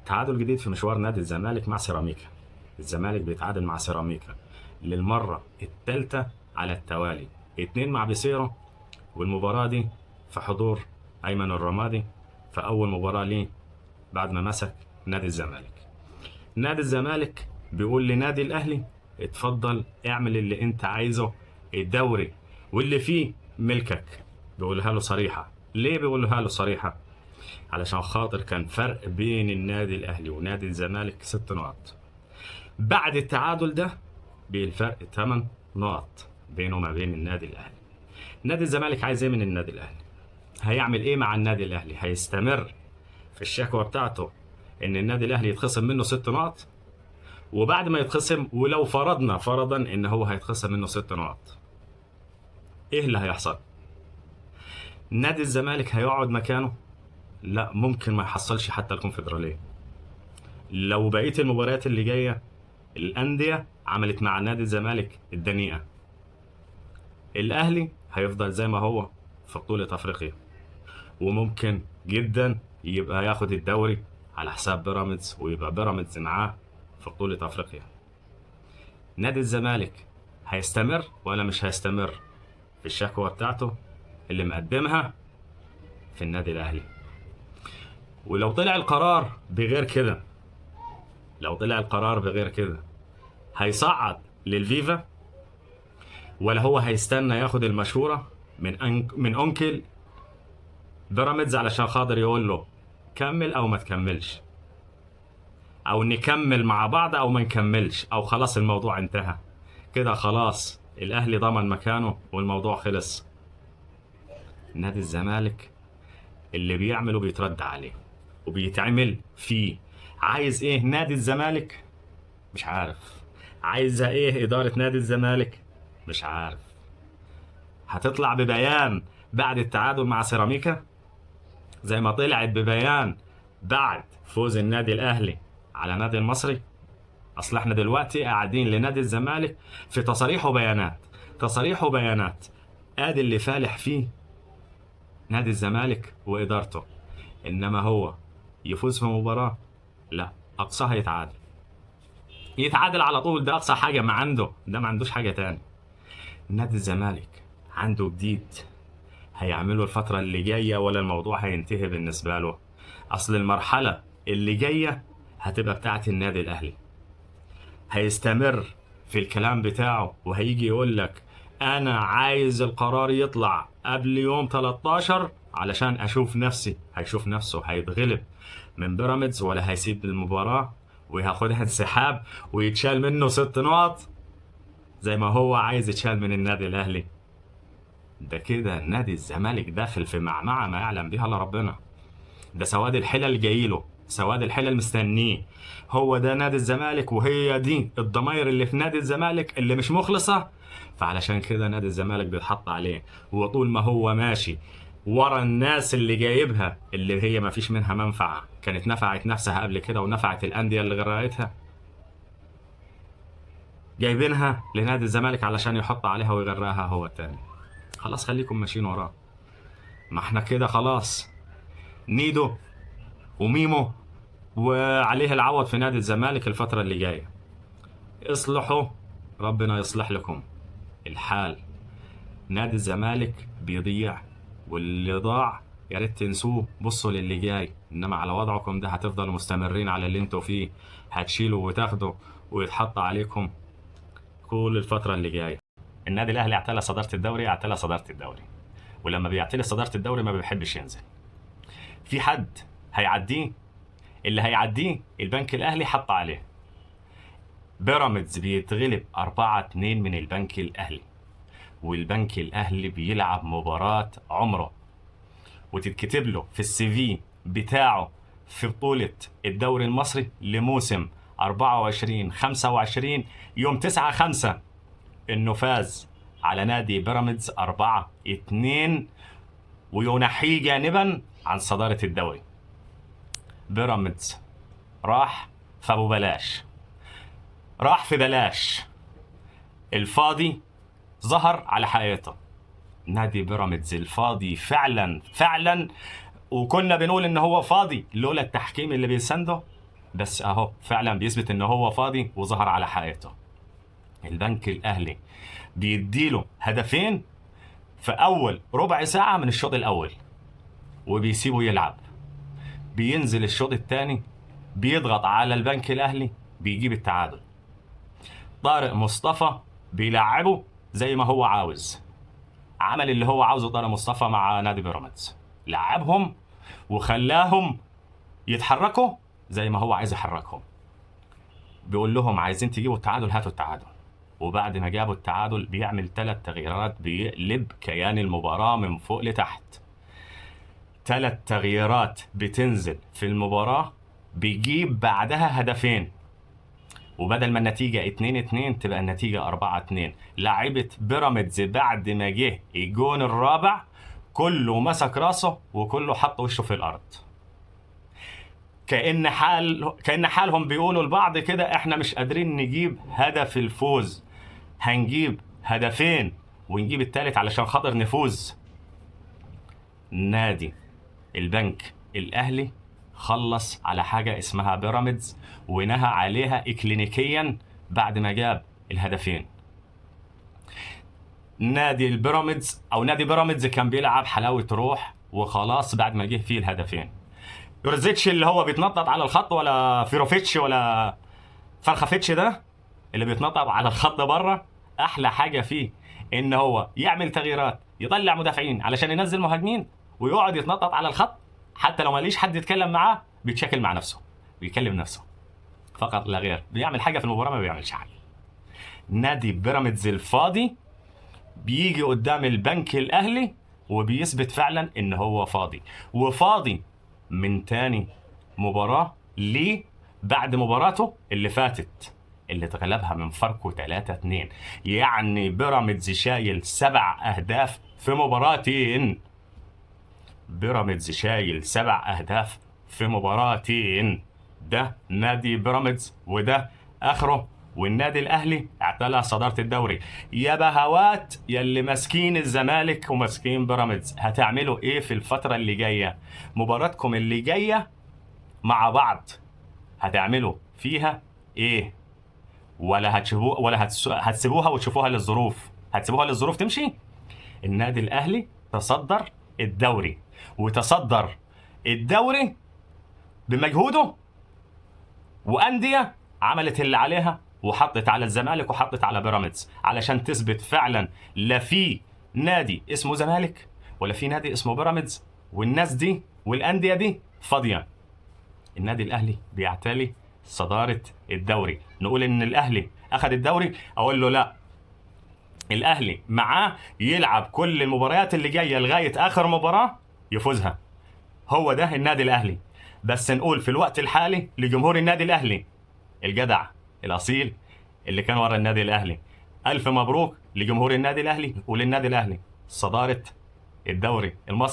تعادل جديد في مشوار نادي الزمالك مع سيراميكا. الزمالك بيتعادل مع سيراميكا للمرة الثالثة على التوالي، 2 مع بيسيرو، والمباراة دي في حضور أيمن الرمادي في أول مباراة ليه بعد ما مسك نادي الزمالك. نادي الزمالك بيقول لنادي الأهلي اتفضل اعمل اللي انت عايزه، الدوري واللي فيه ملكك. بيقولها له صريحة. ليه بيقولها له صريحة؟ علشان خاطر كان فرق بين النادي الأهلي ونادي الزمالك 6 نقط. بعد التعادل ده بالفرق 8 نقط بينه وما بين النادي الأهلي. نادي الزمالك عايز ايه من النادي الأهلي؟ هيعمل ايه مع النادي الأهلي؟ هيستمر في الشكوى بتاعته ان النادي الأهلي يتخصم منه 6 نقط؟ وبعد ما يتخصم، ولو فرضا ان هو هيتخصم منه 6 نقط، ايه اللي هيحصل؟ نادي الزمالك هيقعد مكانه؟ لا، ممكن ما يحصلش حتى الكونفدرالية. لو بقية المباريات اللي جاية الأندية عملت مع نادي الزمالك الدنيئة، الأهلي هيفضل زي ما هو في بطولة أفريقيا، وممكن جدا يبقى ياخد الدوري على حساب بيراميدز، ويبقى بيراميدز معاه في بطولة أفريقيا. نادي الزمالك هيستمر ولا مش هيستمر في الشكوى بتاعته اللي مقدمها في النادي الأهلي؟ ولو طلع القرار بغير كده، هيصعد للفيفا، ولا هو هيستنى ياخد المشورة من أنكل بيراميدز علشان خاطر يقول له كمل أو ما تكملش، أو نكمل مع بعض أو ما نكملش، أو خلاص الموضوع انتهى كده، خلاص الأهلي ضمن مكانه والموضوع خلص. نادي الزمالك اللي بيعمله بيترد عليه وبيتعمل فيه. عايز ايه نادي الزمالك؟ مش عارف. عايزة ايه إدارة نادي الزمالك؟ مش عارف. هتطلع ببيان بعد التعادل مع سيراميكا زي ما طلعت ببيان بعد فوز النادي الأهلي على نادي المصري؟ أصل احنا دلوقتي قاعدين لنادي الزمالك في تصاريح وبيانات ادي اللي فالح فيه نادي الزمالك وإدارته. إنما هو يفوز في مباراة؟ لا، أقصاها يتعادل على طول، ده أقصى حاجة ما عنده، ده ما عندوش حاجة تاني. نادي الزمالك عنده جديد هيعمله الفترة اللي جاية، ولا الموضوع هينتهي بالنسبة له؟ أصل المرحلة اللي جاية هتبقى بتاعت النادي الأهلي. هيستمر في الكلام بتاعه وهيجي يقول لك أنا عايز القرار يطلع قبل يوم 13 علشان أشوف نفسي. هيشوف نفسه هيتغلب من بيراميدز ولا هيسيب المباراة وياخدها انسحاب ويتشال منه 6 نقط زي ما هو عايز يتشال من النادي الأهلي؟ ده كده نادي الزمالك داخل في معمعة ما يعلم بها الا ربنا. ده سواد الحلل جايله، سواد الحلل مستنيه. هو ده نادي الزمالك، وهي دي الضماير اللي في نادي الزمالك اللي مش مخلصة. فعلشان كده نادي الزمالك بيتحط عليه، وطول ما هو ماشي ورا الناس اللي جايبها اللي هي ما فيش منها منفعة، كانت نفعت نفسها قبل كده ونفعت الأندية اللي غرقتها، جايبينها لنادي الزمالك علشان يحط عليها ويغرقها هو التاني. خلاص خليكم ماشيين وراه. ما احنا كده خلاص نيدو وميمو وعليه العوض في نادي الزمالك الفترة اللي جاية. اصلحوا، ربنا يصلح لكم الحال. نادي الزمالك بيضيع، واللي ضاع يا ريت تنسوه، بصوا للي جاي. انما على وضعكم ده هتفضلوا مستمرين على اللي انتوا فيه، هتشيلوا وتاخدوا ويتحط عليكم كل الفترة اللي جاية. النادي الاهلي اعتلى صدارة الدوري، ولما بيعتلي صدارة الدوري ما بيحبش ينزل. في حد هيعديه؟ اللي هيعديه البنك الاهلي حط عليه. بيراميدز بيتغلب 4-2 من البنك الاهلي، والبنك الاهلي بيلعب مباراة عمره وتتكتب له في السي في بتاعه في بطولة الدوري المصري لموسم 24-25 يوم 9/5 انه فاز على نادي بيراميدز 4-2 وينحيه جانبا عن صدارة الدوري. بيراميدز راح فابو بلاش، راح في بلاش، الفاضي ظهر على حقيقته. نادي بيراميدز الفاضي فعلا، وكنا بنقول ان هو فاضي لولا التحكيم اللي بيسنده. بس اهو فعلا بيثبت ان هو فاضي وظهر على حقيقته. البنك الاهلي بيديله هدفين في اول ربع ساعه من الشوط الاول وبيسيبه يلعب. بينزل الشوط الثاني بيضغط على البنك الاهلي بيجيب التعادل. طارق مصطفى بيلعبه زي ما هو عاوز، عمل اللي هو عاوزه طارق مصطفى مع نادي بيراميدز، لعبهم وخلاهم يتحركوا زي ما هو عايز يحركهم. بيقول لهم عايزين تجيبوا التعادل هاتوا التعادل، وبعد ما جابوا التعادل بيعمل 3 تغييرات بيقلب كيان المباراة من فوق لتحت. 3 تغييرات بتنزل في المباراة بيجيب بعدها هدفين، وبدل ما النتيجة 2-2 تبقى النتيجة 4-2. لاعيبة بيراميدز بعد ما جه الجون الرابع كله مسك راسه وكله حط وشه في الأرض، كأن حالهم بيقولوا لبعض كده احنا مش قادرين نجيب هدف الفوز، هنجيب هدفين ونجيب التالت علشان خاطر نفوز. نادي البنك الأهلي خلص على حاجة اسمها بيراميدز ونهى عليها إكلينيكيا بعد ما جاب الهدفين. نادي بيراميدز كان بيلعب حلاوة روح وخلاص بعد ما جه فيه الهدفين. يورزيتش اللي هو بيتنطط على الخط، ولا فيروفيتش ولا فرخافيتش، ده اللي بيتنطط على الخط بره، احلى حاجه فيه ان هو يعمل تغييرات، يطلع مدافعين علشان ينزل مهاجمين ويقعد يتنطط على الخط، حتى لو ماليش حد يتكلم معاه بيتشكل مع نفسه، بيكلم نفسه فقط لا غير، بيعمل حاجه في المباراه ما بيعملش حاجه. نادي بيراميدز الفاضي بيجي قدام البنك الاهلي وبيثبت فعلا ان هو فاضي، وفاضي من تاني مباراة ليه بعد مباراته اللي فاتت اللي اتغلبها من فرقه 3-2. يعني بيراميدز شايل 7 أهداف في مباراتين. بيراميدز شايل 7 أهداف في مباراتين. ده نادي بيراميدز وده آخره، والنادي الأهلي اعتلى صدارة الدوري. يا بهوات يلي ماسكين الزمالك وماسكين بيراميدز، هتعملوا ايه في الفترة اللي جاية؟ مباراتكم اللي جاية مع بعض هتعملوا فيها ايه؟ ولا هتسيبوها وتشوفوها للظروف؟ هتسيبوها للظروف تمشي؟ النادي الأهلي تصدر الدوري، وتصدر الدوري بمجهوده، وأندية عملت اللي عليها وحطت على الزمالك وحطت على بيراميدز علشان تثبت فعلا لا في نادي اسمه زمالك ولا في نادي اسمه بيراميدز، والناس دي والأندية دي فاضية. النادي الأهلي بيعتلي صدارة الدوري. نقول إن الأهلي أخذ الدوري، أقول له لا، الأهلي معاه يلعب كل المباريات اللي جاية لغاية آخر مباراة يفوزها. هو ده النادي الأهلي. بس نقول في الوقت الحالي لجمهور النادي الأهلي الجدع الأصيل اللي كان ورا النادي الأهلي، ألف مبروك لجمهور النادي الأهلي وللنادي الأهلي صدارة الدوري المصري.